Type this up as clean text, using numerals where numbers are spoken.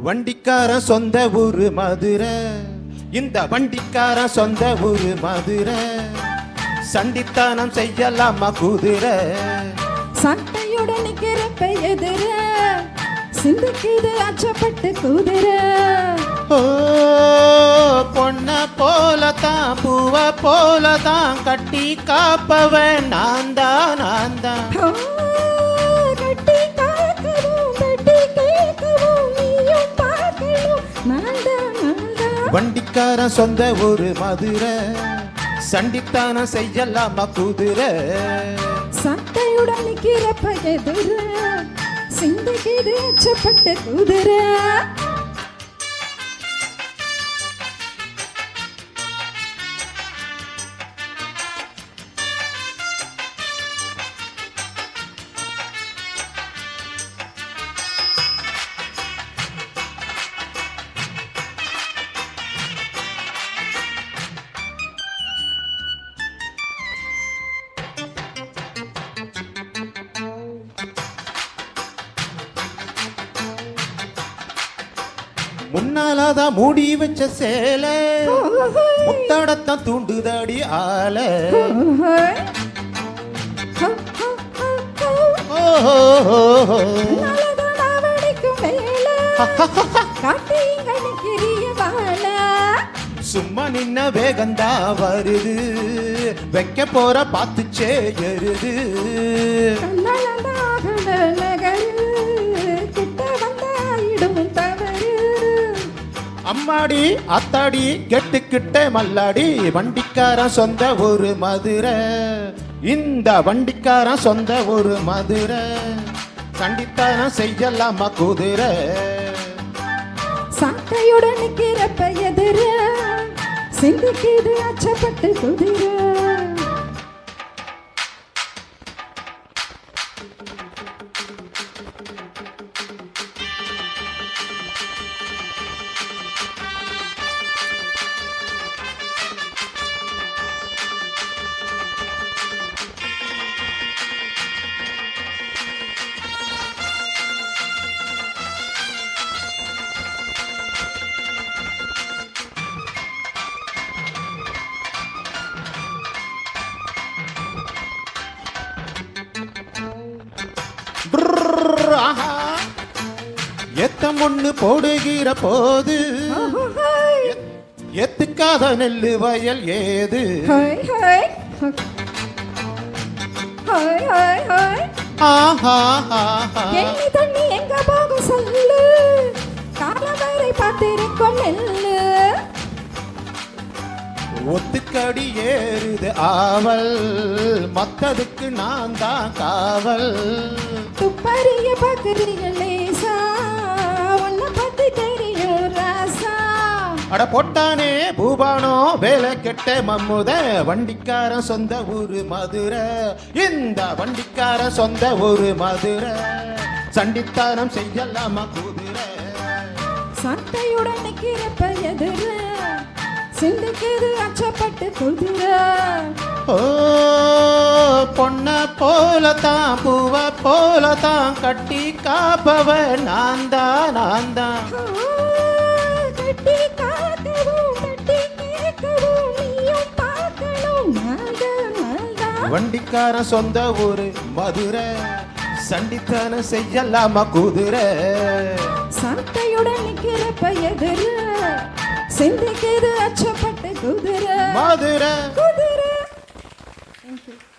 வண்டிக்கார சொந்த ஊரு மதுரை, இந்த வண்டிக்கார சொந்த ஊரு மதுரை, சண்டித்தானம் செய்யலாமா குதிரை, சட்டையுடன் நிக்கிறப்ப எதிர சிந்துக்குது அச்சப்பட்டு குதிரை. ஓ பொண்ண போலதான் பூவ போலதான் கட்டி காப்பவன் நான் தான் நான் தான். கட்டி காக்கவும் கட்டி கேட்கவும் நீயும் பார்க்கணும் நான் தான் நான் தான். வண்டிக்கார சொந்த ஊரு மதுரை, சண்டித்தானம் செய்யலாமா குதிரை, சட்டையுடன் நிக்கிறப்ப எதிர சிந்துக்குது அச்சப்பட்டு குதிரை. முன்னாலதான் மூடி வச்ச சேல முத்தடத்தான் தூண்டுதடி ஆல. சும்மா நின்ன வேகந்தா வருது, வைக்க போற பார்த்துச்சே எருது. அம்மாடி அத்தாடி கெட்டுக்கிட்ட மல்லாடி, வண்டிக்காரன் சொந்த ஒரு மதுரை, இந்த வண்டிக்காரன் சொந்த ஒரு மதுரை, சண்டித்தானம் செய்யலாமா குதிரை, சட்டையுடன் நிக்கிறப்ப எதிர சிந்துக்குது அச்சப்பட்டு குதிரை. எத்தம் ஒண்ணு போடுகிற போது எத்துக்காத நெல்லு வயல் ஏது. தண்ணி எங்க போக சொல்லு, காலவரை பார்த்திருக்கும் நெல்லு. ஒத்துக்கடி ஏறுது ஆவல், மத்ததுக்கு நான் தான் காவல். துப்பறிய பக்கறிய லேசா, உன்னை பத்தி தெரியும் ராசா. அட பொட்டானே பூபானோ வேலை கெட்ட மம்முத, வண்டிக்காரன் சொந்த ஊரு மதுரை, இந்த வண்டிக்காரன் சொந்த ஊரு மதுரை, சண்டித்தானம் செய்யலாமா குதிரை, சட்டையுடன் நிக்கிறப்ப எதிர சிந்துக்குது அச்சப்பட்டு குதிரை. ஓ பொண்ண போலதான் பூவ போலதான் கட்டி காப்பவன் நான் தான் நான் தான். கட்டி காக்கவும் கட்டி கேட்கவும் நீயும் பார்க்கணும் நான் தான் நான் தான். வண்டிக்காரன் சொந்த ஊரு மதுரை, சண்டித்தானம் செய்யலாமா குதிரை, சட்டையுடன் நிக்கிறப்ப எதிர சிந்துக்குது அச்சப்பட்டு குதிரை மதுரை குதிரை. Thank you.